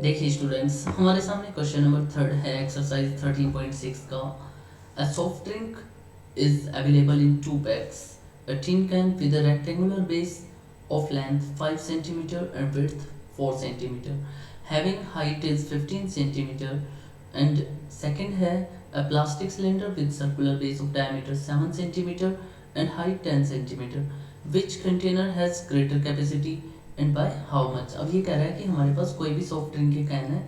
देखिए स्टूडेंट्स, हमारे सामने क्वेश्चन नंबर थर्ड है एक्सरसाइज 13.6 का। A soft drink is available in two packs. A tin can with a rectangular base of length 5 cm and width 4 cm, having height is 15 cm, and second है a plastic cylinder with circular base of diameter 7 cm and height 10 cm, which container has greater capacity and by how much. अब ये कह रहा है कि हमारे पास कोई भी सॉफ्ट ड्रिंक के कैन है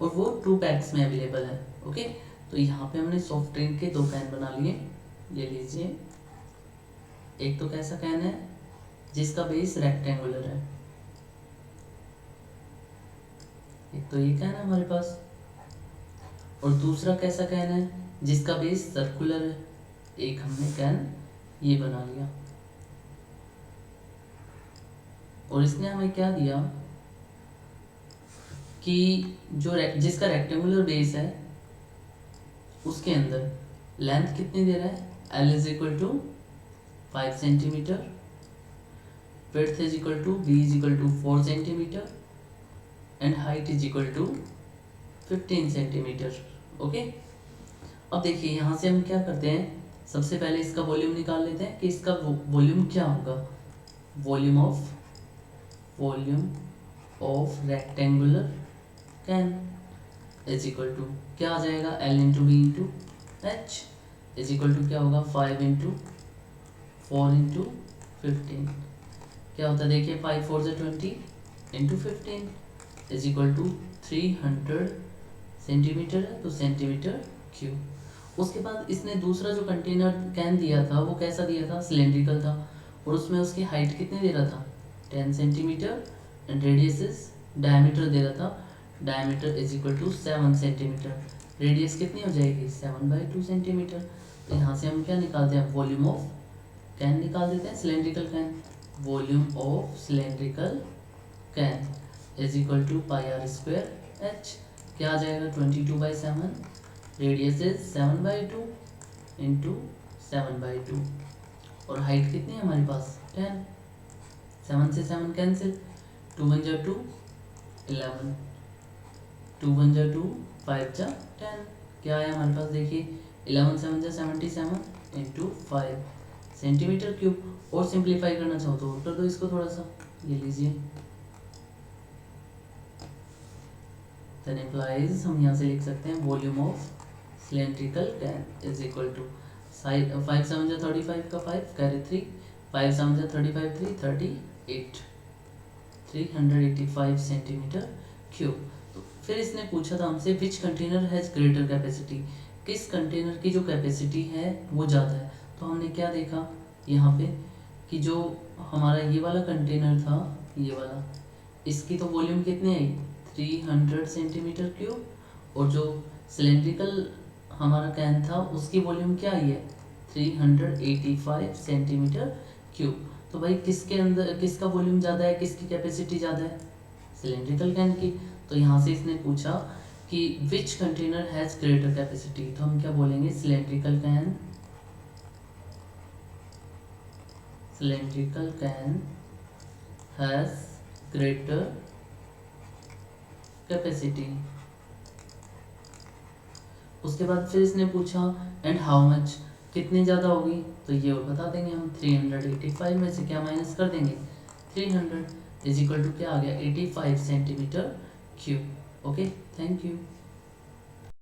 और वो 2 पैक्स में अवेलेबल है। ओके, तो यहाँ पे हमने सॉफ्ट ड्रिंक के 2 कैन बना लिए। ये लीजिए, एक तो कैसा कैन है जिसका बेस रेक्टेंगुलर है, एक तो ये कैन है हमारे पास, और दूसरा कैसा कैन है जिसका बेस सर्कुलर है। एक हमने कैन ये बना लिया, और इसने हमें क्या दिया कि जिसका रेक्टेंगुलर बेस है उसके अंदर लेंथ कितनी दे रहा है, L is equal to 5 centimetre, width is equal to B is equal to 4 centimetre and height is equal to 15 centimetre. Okay, अब देखिए यहाँ से हम क्या करते हैं, सबसे पहले इसका वॉल्यूम निकाल लेते हैं कि इसका वॉल्यूम क्या होगा। Volume of rectangular can is equal to क्या आ जाएगा, L into B into H is equal to क्या होगा, 5 इंटू 4 इंटू 15। क्या होता है देखिए, 5 4 से 20 into 15 is equal to 300 centimetre है, तो सेंटीमीटर क्यूब। उसके बाद इसने दूसरा जो कंटेनर कैन दिया था वो कैसा दिया था, सिलेंड्रिकल था, और उसमें उसकी हाइट कितनी दे रहा था, 10 centimetre and radius is diameter दे रहा था, diameter is equal to 7 centimetre. Radius कितनी हो जाएगी, 7/2 सेंटीमीटर। तो यहाँ से हम क्या निकालते हैं, वॉल्यूम ऑफ कैन निकाल देते हैं, cylindrical can. Volume of cylindrical can is equal to pi R square H. क्या आ जाएगा, 22/7, रेडियस इज 7/2 इंटू 7/2, और हाइट कितनी है हमारे पास, 10। 7 से 7 कैंसिल, 2 1 जा 2, 11, 2 1 जा 2, 5 जा 10। क्या आया हमारे पास देखिए, 11 7 जा 77 इंटू 5 सेंटीमीटर क्यूब। और सिंप्लीफाई करना चाहो तो कर दो इसको थोड़ा सा, ये लीजिए। देन इम्प्लाइज हम यहाँ से लिख सकते हैं volume of cylindrical can is equal to 5 7 जा 35 का 5 कैरी 3, 5 7 जा 35 3 38, 385 सेंटीमीटर क्यूब। तो फिर इसने पूछा था हमसे विच कंटेनर हैज़ ग्रेटर कैपेसिटी, किस कंटेनर की जो कैपेसिटी है वो ज़्यादा है। तो हमने क्या देखा यहाँ पे कि जो हमारा ये वाला कंटेनर था, ये वाला, इसकी तो वॉल्यूम कितनी आई, 300 सेंटीमीटर क्यूब, और जो सिलेंड्रिकल हमारा कैन था उसकी वॉल्यूम क्या आई है, 385 सेंटीमीटर क्यूब। तो भाई किसके अंदर किसका वॉल्यूम ज़्यादा है, किसकी कैपेसिटी ज़्यादा है, सिलेंड्रिकल कैन की। तो यहाँ से इसने पूछा कि विच कंटेनर हैज़ ग्रेटर कैपेसिटी, तो हम क्या बोलेंगे, cylindrical can has greater capacity. उसके बाद फिर इसने पूछा एंड हाउ मच, कितनी ज़्यादा होगी, तो ये और बता देंगे हम, 385 में से क्या माइनस कर देंगे, 300 इज इक्वल टू क्या आ गया, 85 centimetre cube. Okay, thank you.